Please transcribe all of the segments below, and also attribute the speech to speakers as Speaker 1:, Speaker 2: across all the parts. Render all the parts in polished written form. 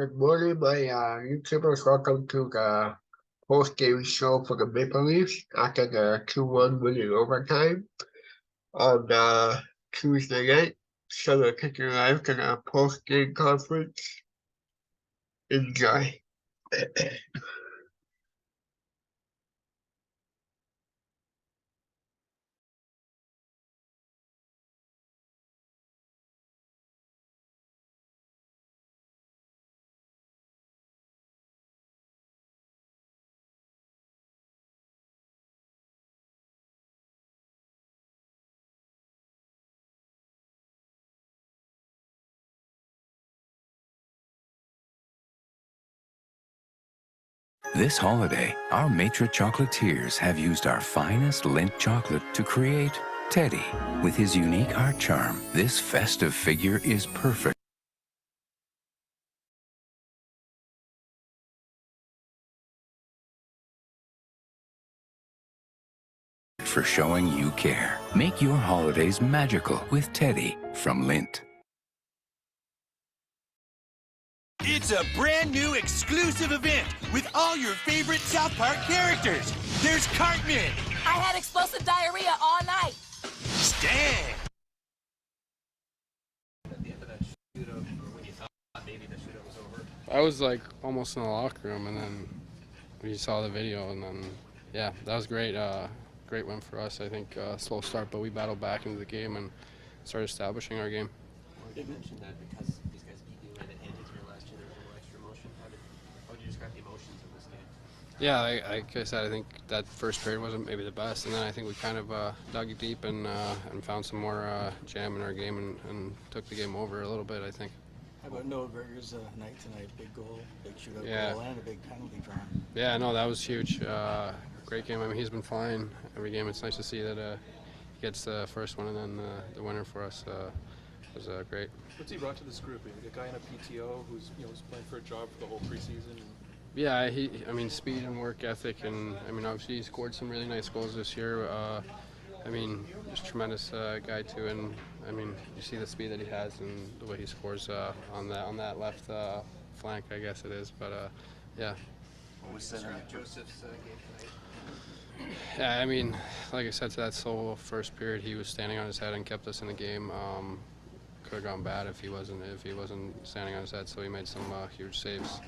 Speaker 1: Good morning, my YouTubers. Welcome to the post-game show for the Maple Leafs after the 2-1 win in overtime on Tuesday night. So we're taking live to the post-game conference. Enjoy.
Speaker 2: This holiday, our maitre chocolatiers have used our finest Lindt chocolate to create Teddy. With his unique heart charm, this festive figure is perfect for showing you care. Make your holidays magical with Teddy from Lindt.
Speaker 3: It's a brand new exclusive event with all your favorite South Park characters. There's Cartman.
Speaker 4: I had explosive diarrhea all night.
Speaker 3: Stan.
Speaker 5: At the end of that shootout, or when you thought maybe the shootout was over?
Speaker 6: I was like almost in the locker room, and then we saw the video, and then yeah, that was great. Great win for us. I think slow start, but we battled back into the game and started establishing our game.
Speaker 5: Well, you mentioned that because these guys beat you and it ended here last year, there was a little extra emotion. How would you describe the emotions in this game?
Speaker 6: Yeah, like I said, I think that first period wasn't maybe the best, and then I think we kind of dug deep and found some more jam in our game and took the game over a little bit, I think.
Speaker 7: How about Noah Berger's night tonight? Big goal, big shootout goal, and a big penalty drawn.
Speaker 6: Yeah, no, that was huge. Great game. I mean, he's been flying every game. It's nice to see that he gets the first one and then the winner for us was great.
Speaker 8: What's he brought to this group? A guy in a PTO who's was playing for a job for the whole preseason.
Speaker 6: Yeah, I mean, speed and work ethic, and I mean, obviously he scored some really nice goals this year. I mean, just tremendous guy too, and I mean, you see the speed that he has and the way he scores on that left flank, I guess it is. But yeah.
Speaker 5: What was Joseph's game tonight?
Speaker 6: Yeah, I mean, like I said, to that solo first period, he was standing on his head and kept us in the game. Could have gone bad if he wasn't standing on his head. So he made some huge saves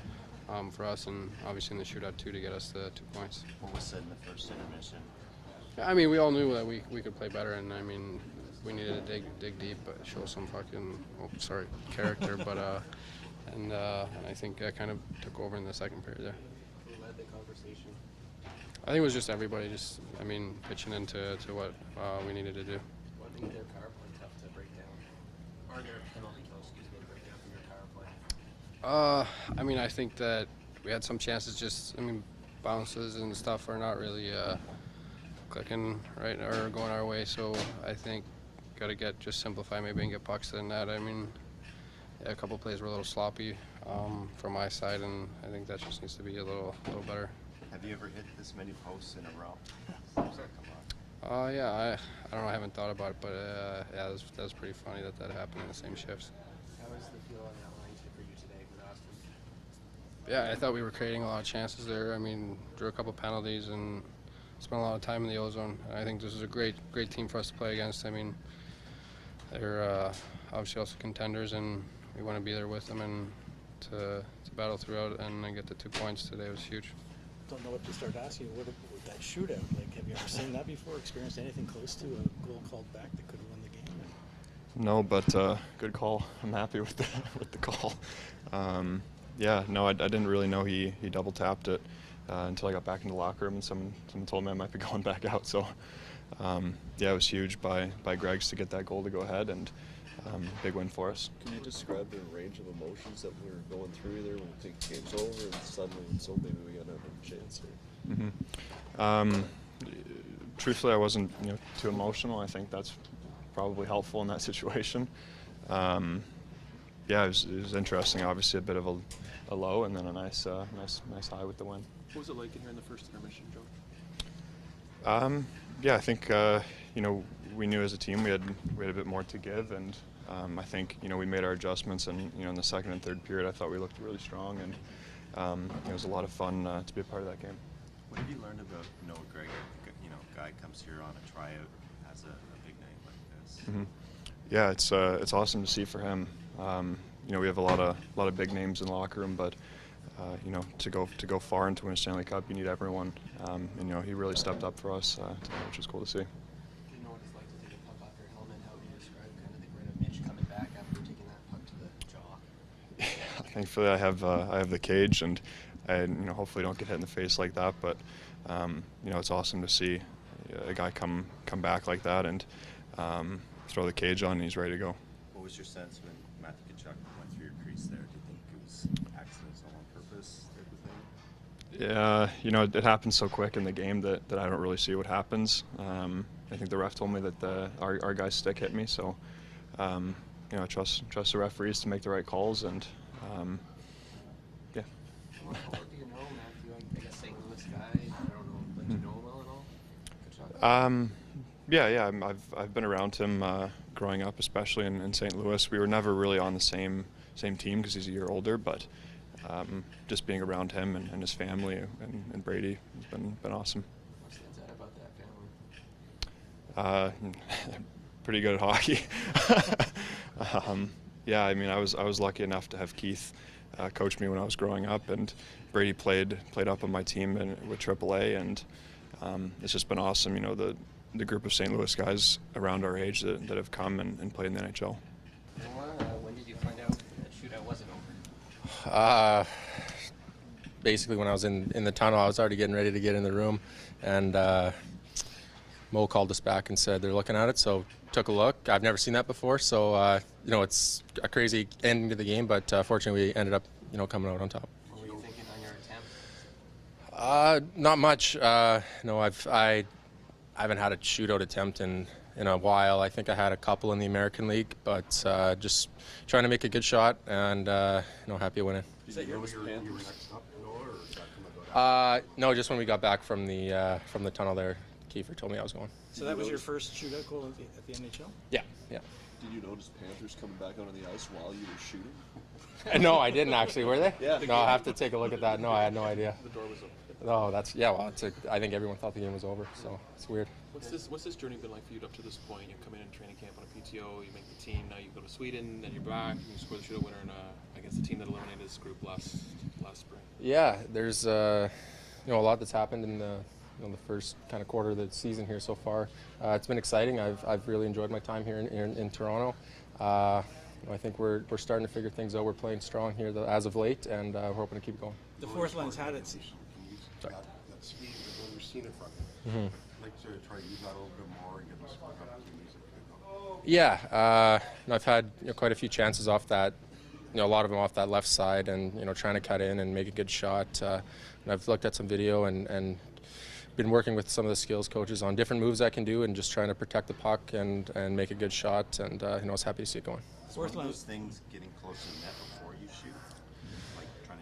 Speaker 6: for us, and obviously in the shootout too to get us the 2 points.
Speaker 5: What was said in the first intermission?
Speaker 6: I mean, we all knew that we could play better, and I mean, we needed to dig deep, but show some character. But and I think that kind of took over in the second period there.
Speaker 5: Who led the conversation?
Speaker 6: I think it was just everybody, pitching into what we needed to do.
Speaker 5: What made their power play tough to break down? Or their penalty kill, to break down from your power play?
Speaker 6: I mean, I think that we had some chances. Bounces and stuff are not really clicking right or going our way. So I think got to simplify maybe and get pucks to the net. I mean, yeah, a couple plays were a little sloppy from my side, and I think that just needs to be a little better.
Speaker 5: Have you ever hit this many posts in a row?
Speaker 6: Yeah, I don't know. I haven't thought about it, but yeah, that was pretty funny that happened in the same shifts.
Speaker 5: How was the feel on that line for you today with Austin?
Speaker 6: Yeah, I thought we were creating a lot of chances there. I mean, drew a couple penalties and spent a lot of time in the O-zone. And I think this is a great team for us to play against. I mean, they're obviously also contenders, and we want to be there with them and to battle throughout and then get the 2 points today was huge.
Speaker 7: Don't know what to start asking. What about that shootout? Like, have you ever seen that before? Experienced anything close to a goal called back that could have won the game?
Speaker 8: No, but good call. I'm happy with the call. Yeah, no, I didn't really know he double tapped it until I got back in the locker room and someone told me I might be going back out. So yeah, it was huge by Greg's to get that goal to go ahead, and big win for us.
Speaker 9: Can you describe the range of emotions that we're going through there when we think the game's over and suddenly maybe we got another chance here?
Speaker 8: Truthfully, I wasn't too emotional. I think that's probably helpful in that situation. Yeah, it was interesting. Obviously, a bit of a low, and then a nice high with the win.
Speaker 10: What was it like in here in the first intermission, Joe?
Speaker 8: Yeah, I think we knew as a team we had a bit more to give, and I think we made our adjustments, and in the second and third period, I thought we looked really strong, and it was a lot of fun to be a part of that game.
Speaker 11: What have you learned about Noah Gregor? Guy comes here on a tryout, has a big night like this.
Speaker 8: Mm-hmm. Yeah, it's awesome to see for him. We have a lot of big names in the locker room, but to go far and to win a Stanley Cup, you need everyone. And he really stepped up for us, which was cool to see.
Speaker 5: Do you know what it's like to take a puck off your helmet? How would you describe kind of the grit of Mitch coming back after taking that puck to the jaw?
Speaker 8: Thankfully, I have the cage, and I hopefully don't get hit in the face like that. But it's awesome to see a guy come back like that and throw the cage on, and he's ready to go.
Speaker 11: What was your sense when Matthew Tkachuk went through your crease there? Do you think it was accidental on purpose type of thing?
Speaker 8: Yeah, it happens so quick in the game that I don't really see what happens. I think the ref told me that our guy's stick hit me, so I trust the referees to make the right calls, and yeah.
Speaker 5: What do you know, Matthew? I guess St. Louis guy. I don't know, but you know him well at all?
Speaker 8: Yeah. I've been around him growing up, especially in St. Louis. We were never really on the same team because he's a year older, but just being around him and his family and Brady has been awesome.
Speaker 5: What stands out about that family?
Speaker 8: Pretty good at hockey. Yeah, I was lucky enough to have Keith coach me when I was growing up, and Brady played up on my team with AAA, and it's just been awesome. The group of St. Louis guys around our age that have come and played in the NHL.
Speaker 5: When did you find out that shootout wasn't over?
Speaker 6: Basically, when I was in the tunnel, I was already getting ready to get in the room, and Mo called us back and said they're looking at it. So took a look. I've never seen that before, so it's a crazy ending to the game, but fortunately we ended up coming out on top.
Speaker 5: What were you thinking on your attempt?
Speaker 6: Not much. No, I haven't had a shootout attempt in a while. I think I had a couple in the American League, but just trying to make a good shot and happy to win it.
Speaker 9: Is that your Panthers?
Speaker 6: No, just when we got back from the tunnel there, Kiefer told me I was going.
Speaker 7: So that was your first shootout goal at the NHL?
Speaker 6: Yeah.
Speaker 9: Did you notice Panthers coming back out on the ice while you were shooting?
Speaker 6: No, I didn't actually. Were they?
Speaker 9: Yeah.
Speaker 6: No, I'll have to take a look at that. No, I had no idea.
Speaker 10: The door was open.
Speaker 6: No, I think everyone thought the game was over, so it's weird.
Speaker 10: What's this journey been like for you up to this point? You come in training camp on a PTO, you make the team, now you go to Sweden, then you're back, and you score the shootout winner in against the team that eliminated this group last spring.
Speaker 6: Yeah, there's a lot that's happened in the first kind of quarter of the season here so far. It's been exciting. I've really enjoyed my time here in Toronto. I think we're starting to figure things out. We're playing strong here as of late, and we're hoping to keep going.
Speaker 7: The fourth line's had it.
Speaker 12: That speed that we've seen it from you. I'd like to try to use that a little bit more and get those scoring opportunities.
Speaker 6: Yeah, I've had quite a few chances off that, a lot of them off that left side, and trying to cut in and make a good shot. And I've looked at some video and been working with some of the skills coaches on different moves I can do, and just trying to protect the puck and make a good shot. And I was happy to see it going.
Speaker 11: So one of those things getting close to the net before you shoot.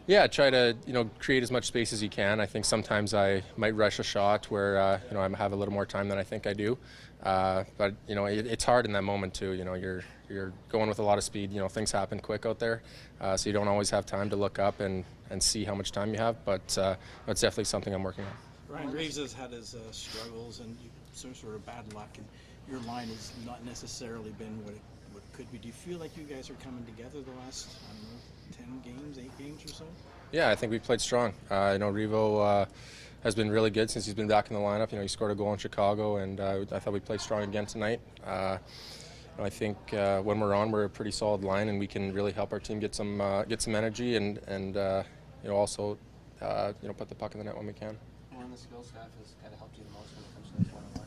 Speaker 6: Yeah, try to create as much space as you can. I think sometimes I might rush a shot where I have a little more time than I think I do. But it's hard in that moment too. You're going with a lot of speed. Things happen quick out there, so you don't always have time to look up and see how much time you have. But it's definitely something I'm working on.
Speaker 7: Ryan Reeves has had his struggles and some sort of bad luck, and your line has not necessarily been what it could be. Do you feel like you guys are coming together the last 10 games, 8 games or so?
Speaker 6: Yeah, I think we played strong. Revo has been really good since he's been back in the lineup. He scored a goal in Chicago, and I thought we played strong again tonight. I think when we're on, we're a pretty solid line, and we can really help our team get some energy and also put the puck in the net when we can.
Speaker 5: One of the skills staff has kind of helped you the most when it comes to those one-on-one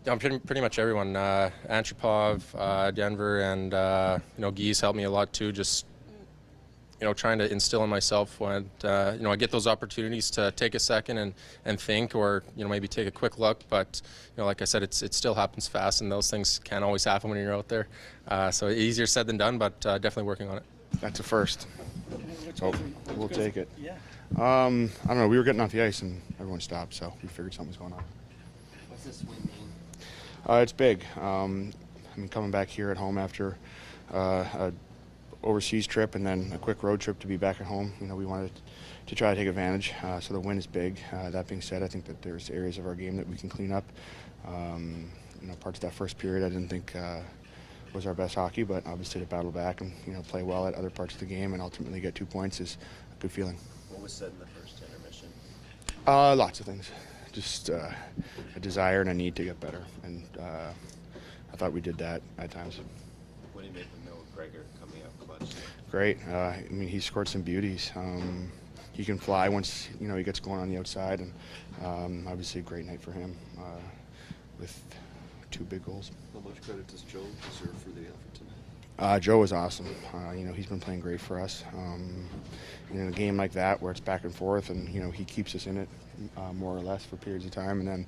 Speaker 5: opportunities?
Speaker 6: Pretty much everyone. Antropov, Denver, and Geese helped me a lot too. Just trying to instill in myself when I get those opportunities to take a second and think, or maybe take a quick look. But like I said, it still happens fast, and those things can't always happen when you're out there. So easier said than done, but definitely working on it.
Speaker 12: That's a first. So we'll take it.
Speaker 7: Yeah.
Speaker 12: I don't know. We were getting off the ice and everyone stopped, so we figured something was going on.
Speaker 5: What's this win mean?
Speaker 12: It's big.
Speaker 13: mean, coming back here at home after a overseas trip and then a quick road trip to be back at home, you know, we wanted to try to take advantage. So the win is big. That being said, I think that there's areas of our game that we can clean up. You know, parts of that first period I didn't think was our best hockey, but obviously to battle back and, you know, play well at other parts of the game and ultimately get 2 points is a good feeling.
Speaker 9: What was said in the first intermission?
Speaker 13: Lots of things. Just a desire and a need to get better, and I thought we did that at times.
Speaker 9: What do you make of Noah Gregor coming up clutch?
Speaker 13: Great. I mean, he scored some beauties. He can fly once, you know, he gets going on the outside, and obviously a great night for him with 2 big goals.
Speaker 9: How much credit does Joe deserve for the effort tonight?
Speaker 13: Joe was awesome. You know, he's been playing great for us. In a game like that where it's back and forth and, you know, he keeps us in it more or less for periods of time, and then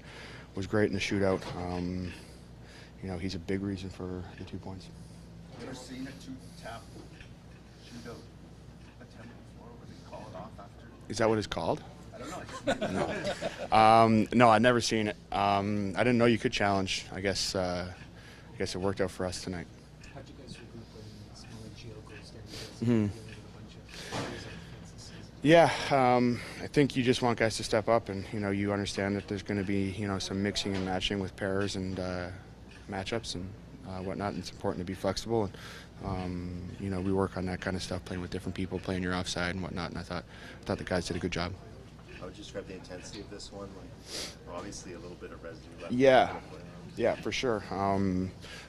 Speaker 13: was great in the shootout. You know, he's a big reason for the 2 points.
Speaker 12: Have you ever seen a two-tap shootout attempt before where they call it off after?
Speaker 13: Is that what it's called?
Speaker 12: I don't know.
Speaker 13: No, I've never seen it. I didn't know you could challenge. I guess it worked out for us tonight.
Speaker 5: How'd you guys regroup when smaller Geo goes down?
Speaker 13: Mm-hmm. Yeah, I think you just want guys to step up, and you know, you understand that there's going to be, you know, some mixing and matching with pairs and matchups and whatnot. And it's important to be flexible, and you know, we work on that kind of stuff, playing with different people, playing your offside and whatnot. And I thought the guys did a good job.
Speaker 9: How would you describe the intensity of this one? Like, obviously, a little bit of residue left.
Speaker 13: Yeah, for sure.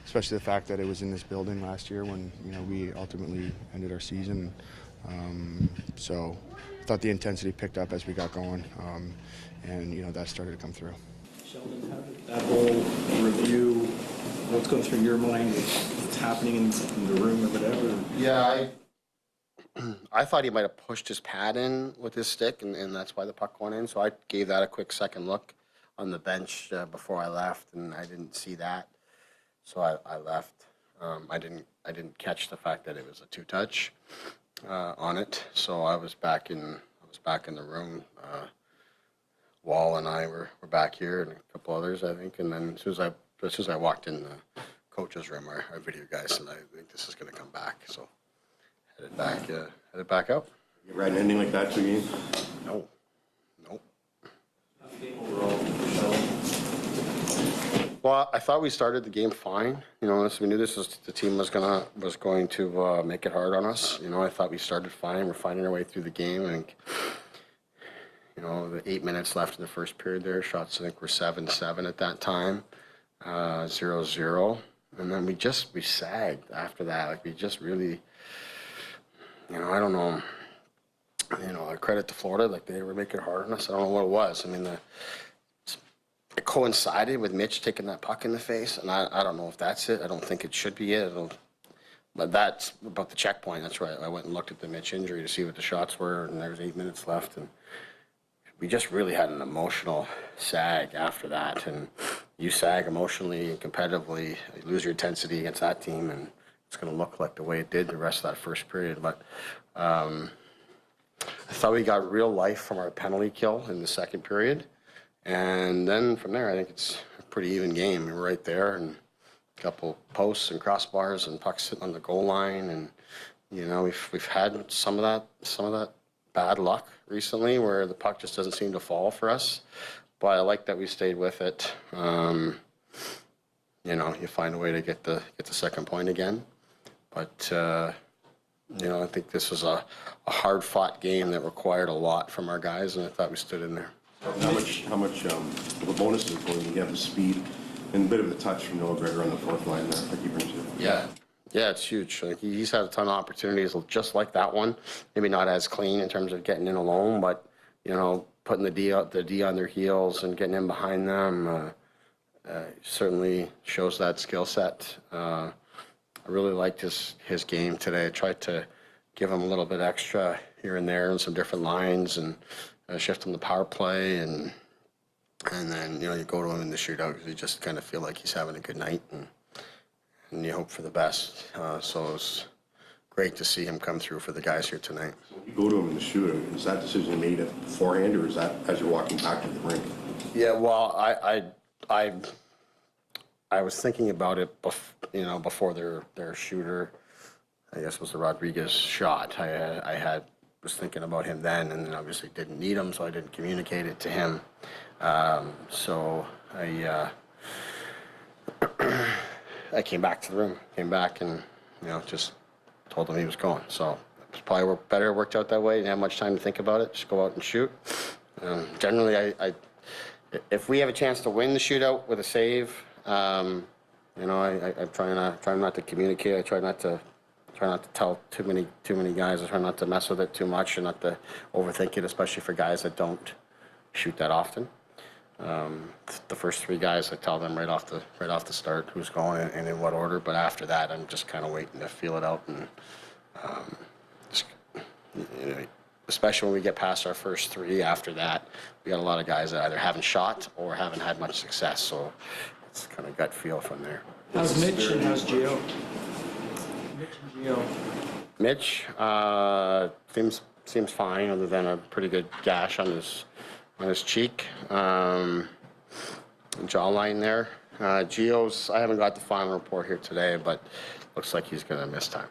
Speaker 13: Especially the fact that it was in this building last year when, you know, we ultimately ended our season. So I thought the intensity picked up as we got going, and you know, that started to come through.
Speaker 7: Sheldon, how did that whole review, what's going through your mind, what's happening in the room or whatever?
Speaker 14: Yeah, I thought he might have pushed his pad in with his stick, and that's why the puck went in. So I gave that a quick second look on the bench before I left, and I didn't see that, so I left. I didn't catch the fact that it was a 2-touch on it, so I was back in the room. Wall and I were back here, and a couple others, I think. And then as soon as I walked in the coach's room, our video guy said, "I think this is going to come back." So headed back out.
Speaker 12: You read an ending like that to a game?
Speaker 14: No. Well, I thought we started the game fine. You know, we knew the team was going to make it hard on us. You know, I thought we started fine. We're finding our way through the game, and you know, the 8 minutes left in the first period there, shots I think were 7-7 at that time, 0-0, and then we sagged after that. Like, we just really, you know, I don't know. You know, credit to Florida, like they were making it hard on us. I don't know what it was. I mean, it coincided with Mitch taking that puck in the face, and I don't know if that's it. I don't think it should be it. But that's about the checkpoint. That's right. I went and looked at the Mitch injury to see what the shots were, and there was 8 minutes left, and we just really had an emotional sag after that. And you sag emotionally and competitively, you lose your intensity against that team, and it's going to look like the way it did the rest of that first period. But I thought we got real life from our penalty kill in the second period. And then from there, I think it's a pretty even game. We were right there, and a couple posts and crossbars and pucks sitting on the goal line. And you know, we've had some of that bad luck recently where the puck just doesn't seem to fall for us. But I like that we stayed with it. You know, you find a way to get the second point again. But you know, I think this was a hard-fought game that required a lot from our guys, and I thought we stood in there.
Speaker 12: How much of a bonus is it for you? You have the speed and a bit of the touch from Noah Gregor on the fourth line there that he brings you.
Speaker 14: Yeah, it's huge. Like, he's had a ton of opportunities just like that one. Maybe not as clean in terms of getting in alone, but you know, putting the D on their heels and getting in behind them certainly shows that skill set. I really liked his game today. I tried to give him a little bit extra here and there in some different lines and shift him the power play, and then, you know, you go to him in the shootout because you just kind of feel like he's having a good night, and you hope for the best. So it was great to see him come through for the guys here tonight.
Speaker 12: When you go to him in the shootout, is that decision made beforehand, or is that as you're walking back to the rink?
Speaker 14: Yeah, well, I I was thinking about it, before their shooter, I guess was the Rodriguez shot. I was thinking about him then, and then obviously didn't need him, so I didn't communicate it to him. So I came back to the room, and just told him he was going. So it's probably better worked out that way. Didn't have much time to think about it. Just go out and shoot. Generally, if we have a chance to win the shootout with a save, I try not to communicate. I try not to tell too many guys. I try not to mess with it too much and not to overthink it, especially for guys that don't shoot that often. The first 3 guys, I tell them right off the start who's going and in what order. But after that, I'm just kind of waiting to feel it out, and especially when we get past our first 3. After that, we got a lot of guys that either haven't shot or haven't had much success. So it's kind of gut feel from there.
Speaker 7: How's Mitch and how's Gio?
Speaker 14: Mitch seems fine, other than a pretty good gash on his cheek, jawline there. Gio's, I haven't got the final report here today, but looks like he's going to miss time.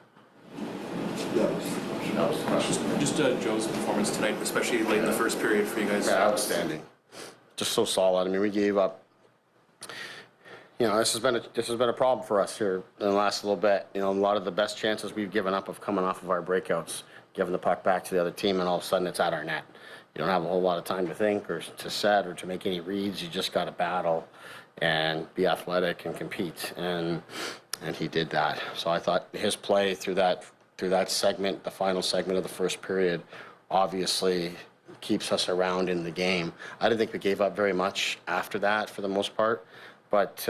Speaker 10: Just Joe's performance tonight, especially late in the first period for you guys.
Speaker 14: Yeah, outstanding. Just so solid. I mean, we gave up. This has been a problem for us here in the last little bit. A lot of the best chances we've given up have coming off of our breakouts, giving the puck back to the other team, and all of a sudden it's at our net. You don't have a whole lot of time to think or to set or to make any reads. You just got to battle and be athletic and compete, and he did that. So I thought his play through that segment, the final segment of the first period, obviously keeps us around in the game. I didn't think we gave up very much after that for the most part, but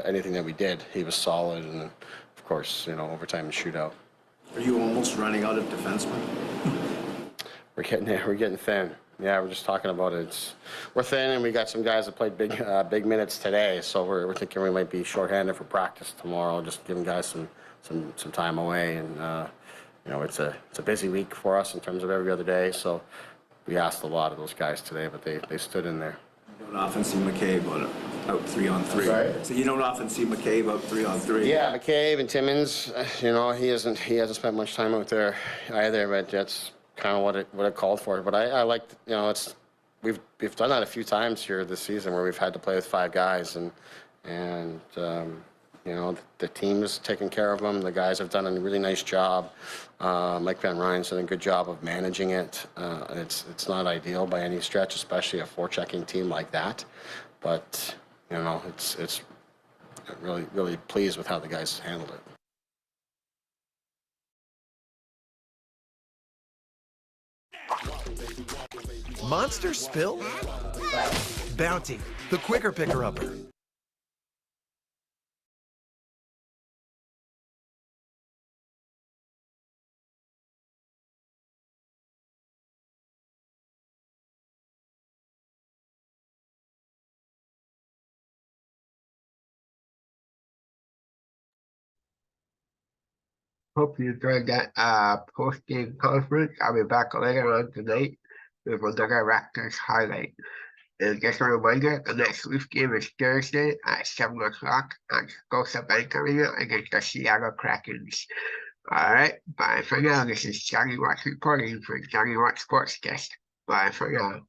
Speaker 14: anything that we did, he was solid, and of course, overtime and shootout.
Speaker 15: Are you almost running out of defensemen?
Speaker 14: We're getting thin. Yeah, we're just talking about it. We're thin, and we got some guys that played big minutes today, so we're thinking we might be shorthanded for practice tomorrow. Just giving guys some time away, and it's a busy week for us in terms of every other day. So we asked a lot of those guys today, but they stood in there.
Speaker 15: You don't often see McCabe out 3-on-3.
Speaker 14: Sorry?
Speaker 15: So you don't often see McCabe out 3-on-3.
Speaker 14: Yeah, McCabe and Timmins. He hasn't spent much time out there either, but that's kind of what it called for. But I like, we've done that a few times here this season where we've had to play with 5 guys, and the team is taking care of them. The guys have done a really nice job. Mike Van Ryn's done a good job of managing it. It's not ideal by any stretch, especially a forechecking team like that. But it's really pleased with how the guys handled it.
Speaker 16: Monster spill? Bounty, the quicker picker-upper.
Speaker 1: Hope you enjoyed that post-game conference. I'll be back later on tonight with another Raptors highlight. And just a reminder, the next Leaf game is Thursday at 7 o'clock at Scotiabank Arena against the Seattle Krakens. Alright, bye for now. This is Jonnywatts reporting for Jonnywatts Sportscast. Bye for now.